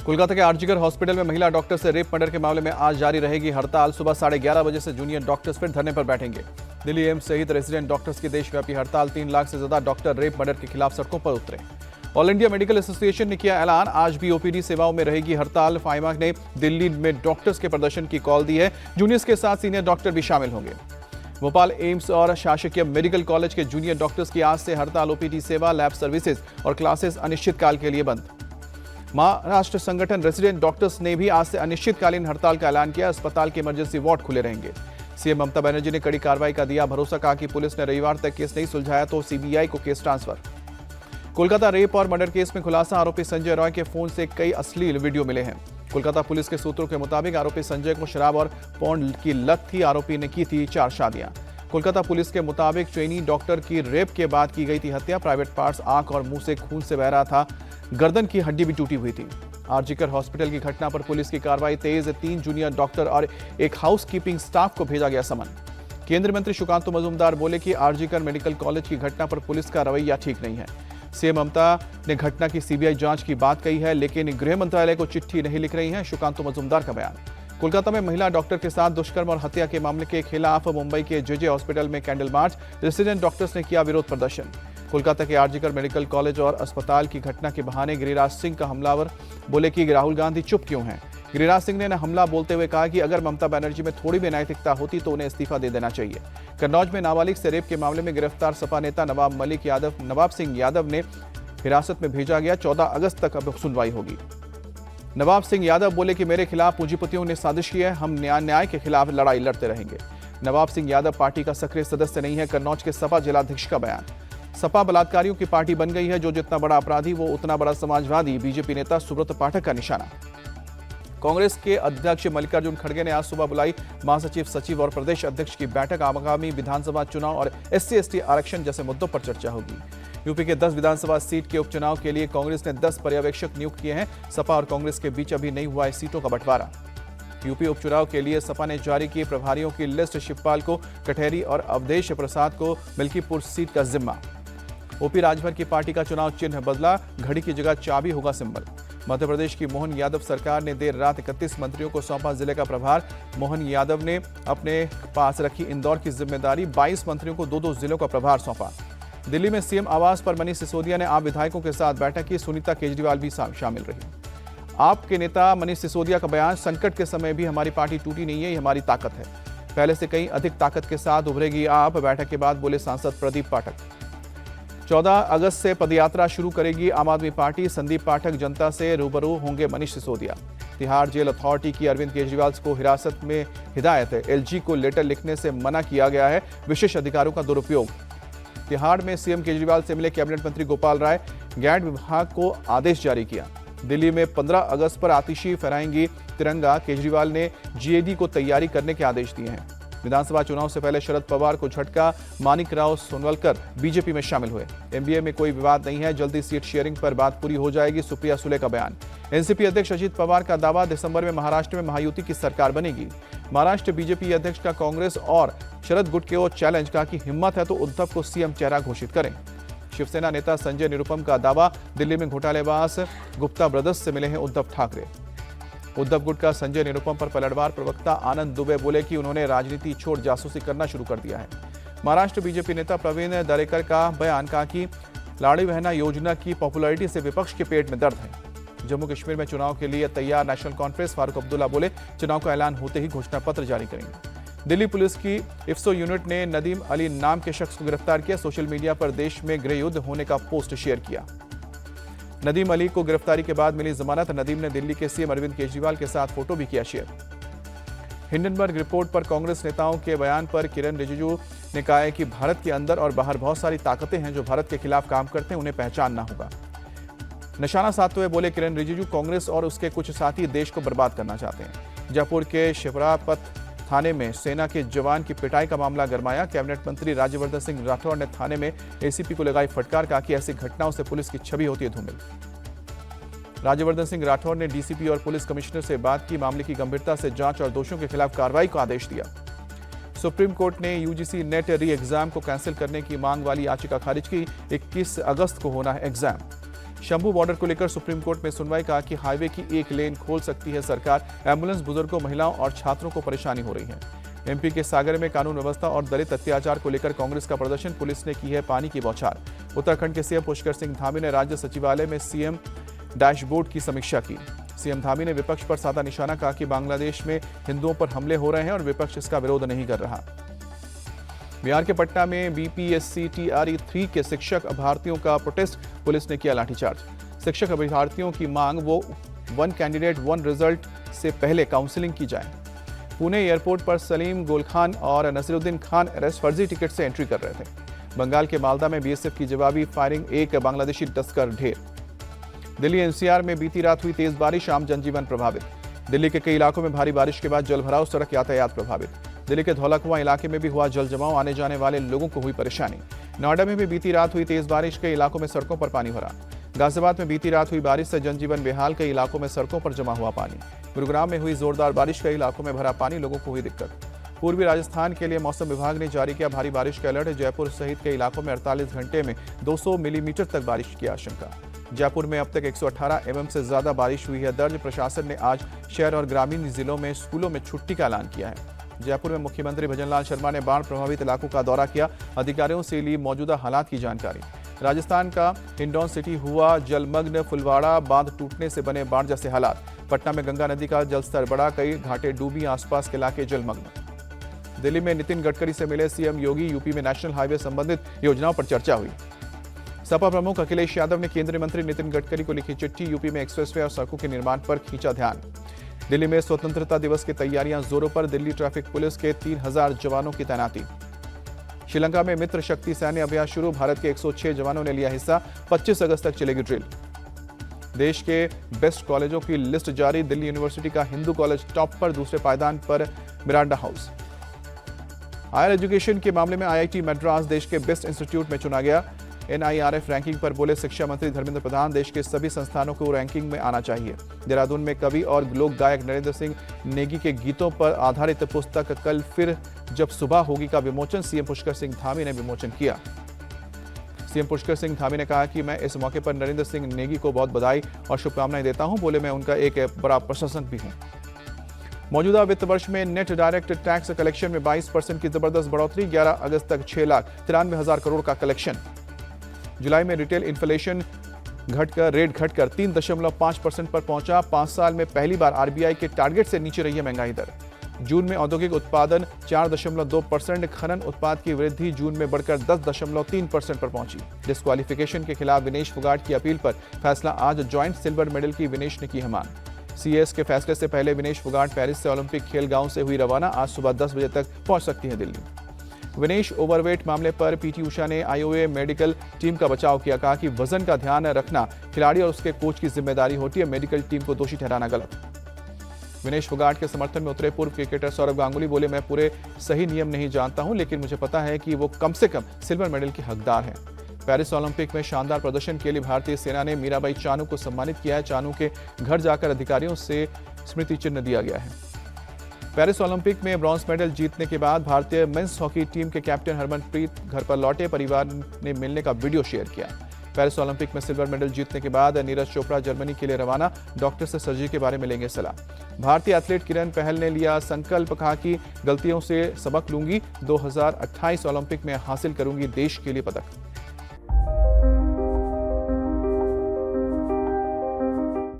कोलकाता के आरजीकर हॉस्पिटल में महिला डॉक्टर से रेप मर्डर के मामले में आज जारी रहेगी हड़ताल। सुबह 11:30 बजे से जूनियर डॉक्टर्स फिर धरने पर बैठेंगे। दिल्ली एम्स सहित रेजिडेंट डॉक्टर्स की देशव्यापी हड़ताल। 3 लाख से ज्यादा डॉक्टर रेप मर्डर के खिलाफ सड़कों पर उतरे। ऑल इंडिया मेडिकल एसोसिएशन ने किया ऐलान, आज भी ओपीडी सेवाओं में रहेगी हड़ताल। फाइमा ने दिल्ली में डॉक्टर्स के प्रदर्शन की कॉल दी है। जूनियर्स के साथ सीनियर डॉक्टर भी शामिल होंगे। भोपाल एम्स और शासकीय मेडिकल कॉलेज के जूनियर डॉक्टर्स की आज से हड़ताल। ओपीडी सेवा, लैब सर्विसेज और क्लासेस अनिश्चितकाल के लिए बंद। महाराष्ट्र संगठन रेजिडेंट डॉक्टर्स ने भी आज से अनिश्चितकालीन हड़ताल का ऐलान किया। अस्पताल के इमरजेंसी वार्ड खुले रहेंगे। सीएम ममता बनर्जी ने कड़ी कार्रवाई का दिया भरोसा, कहा कि पुलिस ने रविवार तक केस नहीं सुलझाया तो सीबीआई को केस ट्रांसफर। कोलकाता रेप और मर्डर केस में खुलासा, आरोपी संजय रॉय के फोन से कई अश्लील वीडियो मिले हैं। कोलकाता पुलिस के सूत्रों के मुताबिक आरोपी संजय को शराब और पॉर्न की लत थी। आरोपी ने की थी 4 शादियां। कोलकाता पुलिस के मुताबिक ट्रेनी डॉक्टर की रेप के बाद की गई थी हत्या। प्राइवेट पार्ट्स, आंख और मुंह से खून से बह रहा था। गर्दन की हड्डी भी टूटी हुई थी। आरजीकर हॉस्पिटल की घटना पर पुलिस की कार्रवाई तेज। 3 जूनियर डॉक्टर और एक हाउसकीपिंग स्टाफ को भेजा गया समन। केंद्रीय मंत्री सुकांत मजूमदार बोले कि आरजीकर मेडिकल कॉलेज की घटना पर पुलिस का रवैया ठीक नहीं है। सीएम ममता ने घटना की सीबीआई जांच की बात कही है, लेकिन गृह मंत्रालय को चिट्ठी नहीं लिख रही है। सुकांत मजूमदार का बयान। कोलकाता में महिला डॉक्टर के साथ दुष्कर्म और हत्या के मामले के खिलाफ मुंबई के जेजे हॉस्पिटल में कैंडल मार्च। रेजिडेंट डॉक्टर्स ने किया विरोध प्रदर्शन। कोलकाता के आरजीकर मेडिकल कॉलेज और अस्पताल की घटना के बहाने गिरिराज सिंह का हमलावर बोले कि राहुल गांधी चुप क्यों हैं। गिरिराज सिंह ने हमला बोलते हुए कहा कि अगर ममता बनर्जी में थोड़ी भी नैतिकता होती तो उन्हें इस्तीफा दे देना चाहिए। कन्नौज में नाबालिग से रेप के मामले में गिरफ्तार सपा नेता नवाब सिंह यादव ने हिरासत में भेजा गया। 14 अगस्त तक अब सुनवाई होगी। नवाब सिंह यादव बोले कि मेरे खिलाफ पूंजीपतियों ने साजिश की है, हम न्याय के खिलाफ लड़ाई लड़ते रहेंगे। नवाब सिंह यादव पार्टी का सक्रिय सदस्य नहीं है। कन्नौज के सपा जिलाध्यक्ष का बयान। सपा बलात्कारियों की पार्टी बन गई है, जो जितना बड़ा अपराधी वो उतना बड़ा समाजवादी। बीजेपी नेता सुब्रत पाठक का निशाना। कांग्रेस के अध्यक्ष मल्लिकार्जुन खड़गे ने आज सुबह बुलाई महासचिव, सचिव और प्रदेश अध्यक्ष की बैठक। आगामी विधानसभा चुनाव और SC/ST आरक्षण जैसे मुद्दों पर चर्चा होगी। यूपी के 10 विधानसभा सीट के उपचुनाव के लिए कांग्रेस ने 10 पर्यवेक्षक नियुक्त किए हैं। सपा और कांग्रेस के बीच अभी नहीं हुआ है सीटों का बंटवारा। यूपी उपचुनाव के लिए सपा ने जारी की प्रभारियों की लिस्ट। शिवपाल को कटहरी और अवधेश प्रसाद को मिल्कीपुर सीट का जिम्मा। ओपी राजभर की पार्टी का चुनाव चिन्ह बदला, घड़ी की जगह चाबी होगा सिंबल। मध्य प्रदेश की मोहन यादव सरकार ने देर रात 31 मंत्रियों को सौंपा जिले का प्रभार। मोहन यादव ने अपने पास रखी इंदौर की जिम्मेदारी। 22 मंत्रियों को 2-2 जिलों का प्रभार सौंपा। दिल्ली में सीएम आवास पर मनीष सिसोदिया ने आम विधायकों के साथ बैठक की। सुनीता केजरीवाल भी शामिल रही। आप के नेता मनीष सिसोदिया का बयान, संकट के समय भी हमारी पार्टी टूटी नहीं है, ये हमारी ताकत है। पहले से कहीं अधिक ताकत के साथ उभरेगी आप, बैठक के बाद बोले सांसद प्रदीप पाठक। 14 अगस्त से पदयात्रा शुरू करेगी आम आदमी पार्टी। संदीप पाठक जनता से रूबरू होंगे मनीष सिसोदिया। तिहाड़ जेल अथॉरिटी की अरविंद केजरीवाल को हिरासत में हिदायत है। LG को लेटर लिखने से मना किया गया है। विशेष अधिकारों का दुरुपयोग। तिहाड़ में सीएम केजरीवाल से मिले कैबिनेट मंत्री गोपाल राय। गैड विभाग को आदेश जारी किया। दिल्ली में 15 अगस्त पर आतिशी फहराएंगी तिरंगा। केजरीवाल ने GAD को तैयारी करने के आदेश दिए हैं। विधानसभा चुनाव से पहले शरद पवार को झटका। मानिक राव सोनवलकर बीजेपी में शामिल हुए। MBA में कोई विवाद नहीं है, जल्दी सीट शेयरिंग पर बात पूरी हो जाएगी। सुप्रिया सुले का बयान। एनसीपी अध्यक्ष अजित पवार का दावा, दिसंबर में महाराष्ट्र में महायुति की सरकार बनेगी। महाराष्ट्र बीजेपी अध्यक्ष का कांग्रेस और शरद गुट के ओर चैलेंज, का कि हिम्मत है तो उद्धव को सीएम चेहरा घोषित करें। शिवसेना नेता संजय निरुपम का दावा, दिल्ली में घोटालेबाज गुप्ता ब्रदर्स से मिले हैं उद्धव ठाकरे। उद्धव गुट का संजय निरुपम पर पलटवार। प्रवक्ता आनंद दुबे बोले कि उन्होंने राजनीति छोड़ जासूसी करना शुरू कर दिया है। महाराष्ट्र बीजेपी नेता प्रवीण दरेकर का बयान, कहा कि लाड़ी बहना योजना की पॉपुलैरिटी से विपक्ष के पेट में दर्द है। जम्मू कश्मीर में चुनाव के लिए तैयार नेशनल कॉन्फ्रेंस। फारूक अब्दुल्ला बोले चुनाव का ऐलान होते ही घोषणा पत्र जारी करेंगे। दिल्ली पुलिस की IFSO यूनिट ने नदीम अली नाम के शख्स को गिरफ्तार किया। सोशल मीडिया पर देश में गृह युद्ध होने का पोस्ट शेयर किया। नदीम अली को गिरफ्तारी के बाद मिली जमानत। नदीम ने दिल्ली के सीएम अरविंद केजरीवाल के साथ फोटो भी किया शेयर। हिंडनबर्ग रिपोर्ट पर कांग्रेस नेताओं के बयान पर किरण रिजिजू ने कहा है कि भारत के अंदर और बाहर बहुत सारी ताकतें हैं जो भारत के खिलाफ काम करते हैं, उन्हें पहचानना होगा। निशाना साधते हुए बोले किरण रिजिजू, कांग्रेस और उसके कुछ साथी देश को बर्बाद करना चाहते हैं। जयपुर के शिवरापत थाने में सेना के जवान की पिटाई का मामला गरमाया। कैबिनेट मंत्री राज्यवर्धन सिंह राठौर ने थाने में ACP को लगाई फटकार, कहा कि ऐसी घटनाओं से पुलिस की छवि होती है धूमिल। राज्यवर्धन सिंह राठौर ने DCP और पुलिस कमिश्नर से बात की। मामले की गंभीरता से जांच और दोषियों के खिलाफ कार्रवाई का आदेश दिया। सुप्रीम कोर्ट ने UGC नेट री एग्जाम को कैंसिल करने की मांग वाली याचिका खारिज की। 21 अगस्त को होना है एग्जाम। शंभू बॉर्डर को लेकर सुप्रीम कोर्ट में सुनवाई, कहा कि हाईवे की एक लेन खोल सकती है सरकार, एम्बुलेंस, बुजुर्गों, महिलाओं और छात्रों को परेशानी हो रही है। एमपी के सागर में कानून व्यवस्था और दलित अत्याचार को लेकर कांग्रेस का प्रदर्शन, पुलिस ने की है पानी की बौछार। उत्तराखंड के सीएम पुष्कर सिंह धामी ने राज्य सचिवालय में सीएम डैशबोर्ड की समीक्षा की। सीएम धामी ने विपक्ष पर साधा निशाना, कहा कि बांग्लादेश में हिंदुओं पर हमले हो रहे हैं और विपक्ष इसका विरोध नहीं कर रहा। बिहार के पटना में बीपीएससी TRE 3 के शिक्षक अभ्यर्थियों का प्रोटेस्ट, पुलिस ने किया लाठीचार्ज। शिक्षक अभ्यर्थियों की मांग वो 1 कैंडिडेट 1 रिजल्ट से पहले काउंसलिंग की जाए। पुणे एयरपोर्ट पर सलीम गोल खान और नसीरुद्दीन खान अरेस्ट, फर्जी टिकट से एंट्री कर रहे थे। बंगाल के मालदा में बीएसएफ की जवाबी फायरिंग, एक बांग्लादेशी तस्कर ढेर। दिल्ली एनसीआर में बीती रात हुई तेज बारिश, आम जनजीवन प्रभावित। दिल्ली के कई इलाकों में भारी बारिश के बाद जलभराव, सड़क यातायात प्रभावित। दिल्ली के धौलाकुआं इलाके में भी हुआ जल जमाव, आने जाने वाले लोगों को हुई परेशानी। नोएडा में भी बीती रात हुई तेज बारिश, कई इलाकों में सड़कों पर पानी भरा। गाजियाबाद में बीती रात हुई बारिश से जनजीवन बेहाल, कई इलाकों में सड़कों पर जमा हुआ पानी। गुरुग्राम में हुई जोरदार बारिश, कई इलाकों में भरा पानी, लोगों को हुई दिक्कत। पूर्वी राजस्थान के लिए मौसम विभाग ने जारी किया भारी बारिश का अलर्ट। जयपुर सहित कई इलाकों में 48 घंटे में 200 मिलीमीटर तक बारिश की आशंका। जयपुर में अब तक 118 mm से ज्यादा बारिश हुई है दर्ज। प्रशासन ने आज शहर और ग्रामीण जिलों में स्कूलों में छुट्टी का ऐलान किया है। जयपुर में मुख्यमंत्री भजनलाल शर्मा ने बाढ़ प्रभावित इलाकों का दौरा किया, अधिकारियों से ली मौजूदा हालात की जानकारी। राजस्थान का हिंडौन सिटी हुआ जलमग्न, फुलवाड़ा बांध टूटने से बने बाढ़ जैसे हालात। पटना में गंगा नदी का जलस्तर बढ़ा, कई घाटें डूबी, आसपास के इलाके जलमग्न। दिल्ली में नितिन गडकरी से मिले सीएम योगी, यूपी में नेशनल हाईवे संबंधित योजनाओं पर चर्चा हुई। सपा प्रमुख अखिलेश यादव ने केंद्रीय मंत्री नितिन गडकरी को लिखी चिट्ठी, यूपी में एक्सप्रेसवे और सड़कों के निर्माण पर खींचा ध्यान। दिल्ली में स्वतंत्रता दिवस की तैयारियां जोरों पर, दिल्ली ट्रैफिक पुलिस के 3000 जवानों की तैनाती। श्रीलंका में मित्र शक्ति सैन्य अभ्यास शुरू, भारत के 106 जवानों ने लिया हिस्सा, 25 अगस्त तक चलेगी ड्रिल। देश के बेस्ट कॉलेजों की लिस्ट जारी, दिल्ली यूनिवर्सिटी का हिंदू कॉलेज टॉप पर, दूसरे पायदान पर मिरांडा हाउस। हायर एजुकेशन के मामले में IIT मद्रास देश के बेस्ट इंस्टीट्यूट में चुना गया। NIRF रैंकिंग पर बोले शिक्षा मंत्री धर्मेंद्र प्रधान, देश के सभी संस्थानों को रैंकिंग में आना चाहिए। देहरादून में कवि और लोक गायक नरेंद्र सिंह नेगी के गीतों पर आधारित पुस्तक कल फिर जब सुबह होगी का विमोचन सीएम पुष्कर सिंह धामी ने विमोचन किया। सीएम पुष्कर सिंह धामी ने कहा कि मैं इस मौके पर नरेंद्र सिंह नेगी को बहुत बधाई और शुभकामनाएं देता हूं। बोले मैं उनका एक बड़ा प्रशंसक भी हूं। मौजूदा वित्त वर्ष में नेट डायरेक्ट टैक्स कलेक्शन में 22% की जबरदस्त बढ़ोतरी, 11 अगस्त तक 6,93,000 करोड़ का कलेक्शन। जुलाई में रिटेल इन्फ्लेशन रेट घटकर 3.5% पर पहुंचा, 5 साल में पहली बार RBI के टारगेट से नीचे रही है महंगाई दर। जून में औद्योगिक उत्पादन 4.2%, खनन उत्पाद की वृद्धि जून में बढ़कर 10.3% पर पहुंची। डिस्क्वालिफिकेशन के खिलाफ विनेश फोगाट की अपील पर फैसला आज, ज्वाइंट सिल्वर मेडल की विनेश ने की है मांग। CAS के फैसले से पहले विनेश फोगाट पेरिस से ओलंपिक खेल गांव से हुई रवाना, आज सुबह 10 बजे तक पहुंच सकती है दिल्ली। विनेश ओवरवेट मामले पर PT उषा ने IOA मेडिकल टीम का बचाव किया, कहा कि वजन का ध्यान रखना खिलाड़ी और उसके कोच की जिम्मेदारी होती है, मेडिकल टीम को दोषी ठहराना गलत। विनेश फोगाट के समर्थन में उतरे पूर्व क्रिकेटर सौरव गांगुली, बोले मैं पूरे सही नियम नहीं जानता हूं, लेकिन मुझे पता है कि वो कम से कम सिल्वर मेडल के हकदार हैं। पेरिस ओलंपिक में शानदार प्रदर्शन के लिए भारतीय सेना ने मीराबाई चानू को सम्मानित किया है। चानू के घर जाकर अधिकारियों से स्मृति चिन्ह दिया गया है। पेरिस ओलंपिक में ब्रॉन्ज मेडल जीतने के बाद भारतीय मेंस हॉकी टीम के कैप्टन हरमनप्रीत घर पर लौटे, परिवार ने मिलने का वीडियो शेयर किया। पेरिस ओलंपिक में सिल्वर मेडल जीतने के बाद नीरज चोपड़ा जर्मनी के लिए रवाना, डॉक्टर से सर्जरी के बारे में लेंगे सलाह। भारतीय एथलीट किरण पहल ने लिया संकल्प, कहा कि गलतियों से सबक लूंगी, 2028 ओलंपिक में हासिल करूंगी देश के लिए पदक।